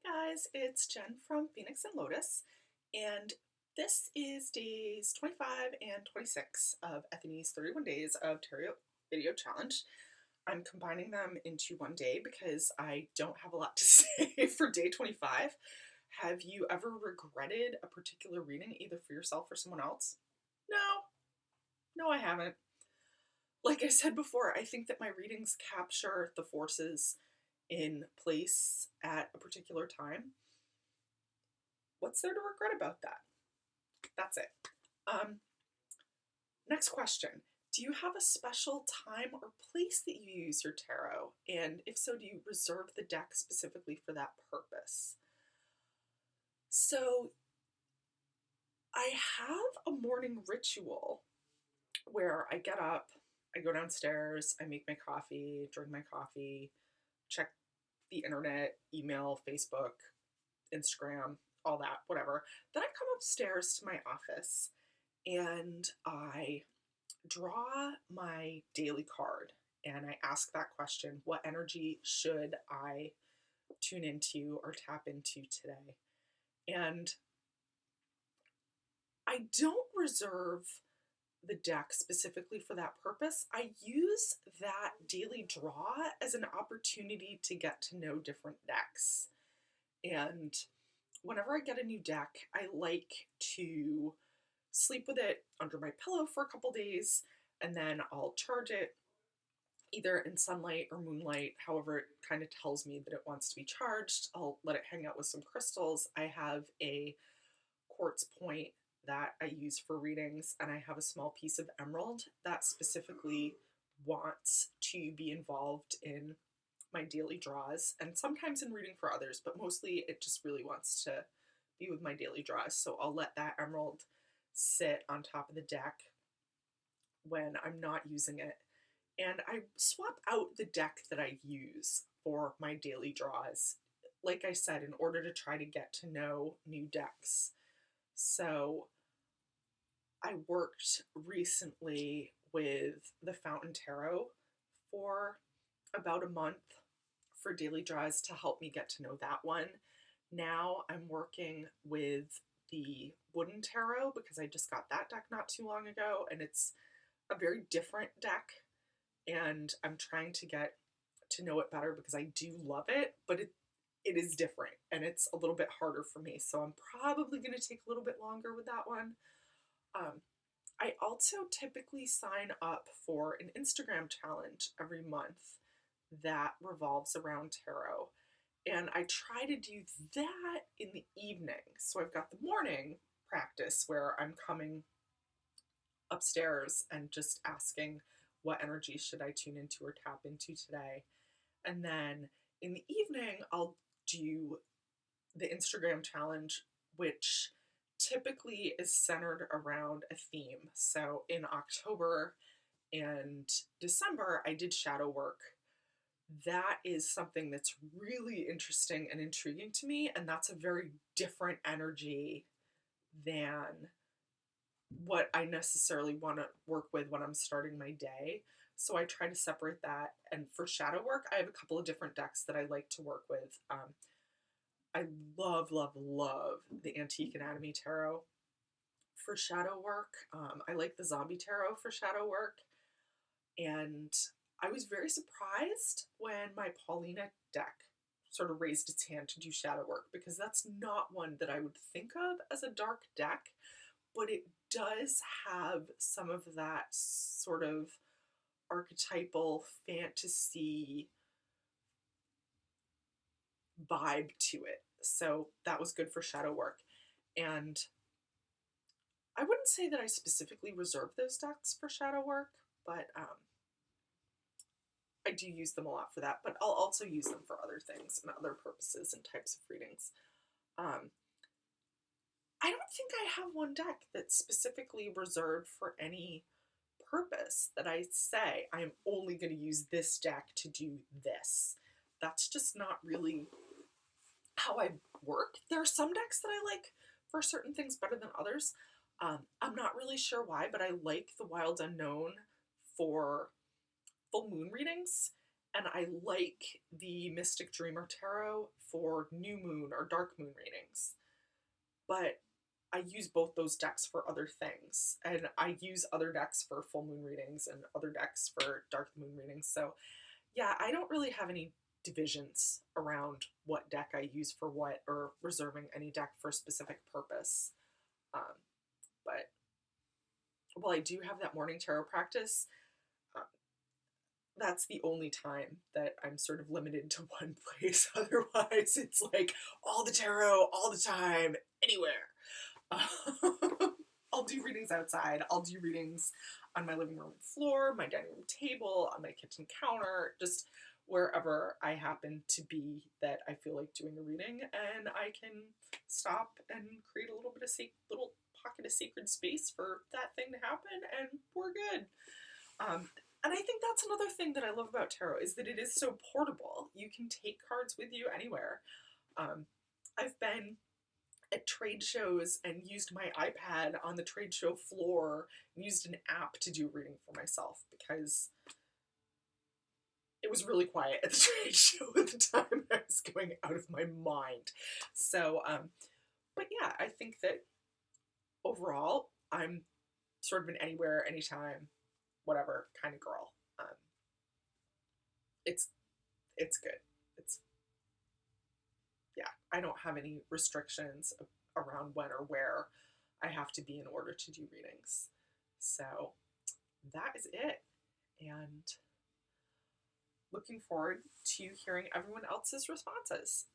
Guys, it's Jen from Phoenix and Lotus, and this is days 25 and 26 of Ethony's 31 Days of Tarot Video Challenge. I'm combining them into one day because I don't have a lot to say for day 25. Have you ever regretted a particular reading, either for yourself or someone else? No, I haven't. Like I said before, I think that my readings capture the forces in place at a particular time. What's there to regret about that? That's it. Um, Next question. Do you have a special time or place that you use your tarot? And if so, do you reserve the deck specifically for that purpose? So I have a morning ritual where I get up, I go downstairs, I make my coffee, drink my coffee, check the internet, email, Facebook, Instagram, all that, whatever. Then I come upstairs to my office and I draw my daily card and I ask that question: what energy should I tune into or tap into today? And I don't reserve the deck specifically for that purpose. I use that daily draw as an opportunity to get to know different decks. And whenever I get a new deck, I like to sleep with it under my pillow for a couple days, and then I'll charge it either in sunlight or moonlight, however it kind of tells me that it wants to be charged. I'll let it hang out with some crystals. I have a quartz point that I use for readings, and I have a small piece of emerald that specifically wants to be involved in my daily draws, and sometimes in reading for others, but mostly it just really wants to be with my daily draws. So I'll let that emerald sit on top of the deck when I'm not using it. And I swap out the deck that I use for my daily draws, like I said, in order to try to get to know new decks. So I worked recently with the Fountain Tarot for about a month for daily draws to help me get to know that one. Now I'm working with the Wooden Tarot because I just got that deck not too long ago, and it's a very different deck, and I'm trying to get to know it better because I do love it, but it is different and it's a little bit harder for me. So I'm probably going to take a little bit longer with that one. I also typically sign up for an Instagram challenge every month that revolves around tarot. And I try to do that in the evening. So I've got the morning practice where I'm coming upstairs and just asking, what energy should I tune into or tap into today? And then in the evening, I'll do the Instagram challenge, which typically is centered around a theme. So in October and December, I did shadow work. That is something that's really interesting and intriguing to me, and that's a very different energy than what I necessarily want to work with when I'm starting my day. So I try to separate that. And for shadow work, I have a couple of different decks that I like to work with. I love, love, love the Antique Anatomy Tarot for shadow work. I like the Zombie Tarot for shadow work. And I was very surprised when my Paulina deck sort of raised its hand to do shadow work, because that's not one that I would think of as a dark deck, but it does have some of that sort of archetypal fantasy vibe to it. So that was good for shadow work. And I wouldn't say that I specifically reserve those decks for shadow work, but I do use them a lot for that. But I'll also use them for other things and other purposes and types of readings. I don't think I have one deck that's specifically reserved for any purpose that I say I'm only going to use this deck to do this. That's just not really how I work. There are some decks that I like for certain things better than others. I'm not really sure why, but I like the Wild Unknown for full moon readings, and I like the Mystic Dreamer Tarot for new moon or dark moon readings. But I use both those decks for other things, and I use other decks for full moon readings and other decks for dark moon readings. So yeah, I don't really have any divisions around what deck I use for what, or reserving any deck for a specific purpose. Um, but while I do have that morning tarot practice, uh, that's the only time that I'm sort of limited to one place. Otherwise, it's like all the tarot, all the time, anywhere. I'll do readings outside. I'll do readings on my living room floor, my dining room table, on my kitchen counter, just wherever I happen to be that I feel like doing a reading, and I can stop and create a little bit of little pocket of sacred space for that thing to happen, and we're good. And I think that's another thing that I love about tarot, is that it is so portable. You can take cards with you anywhere. I've been at trade shows and used my iPad on the trade show floor and used an app to do reading for myself because it was really quiet at the trade show at the time. I was going out of my mind. So, but yeah, I think that overall, I'm sort of an anywhere, anytime, whatever kind of girl. It's good. It's, yeah, I don't have any restrictions around when or where I have to be in order to do readings. So that is it. And looking forward to hearing everyone else's responses.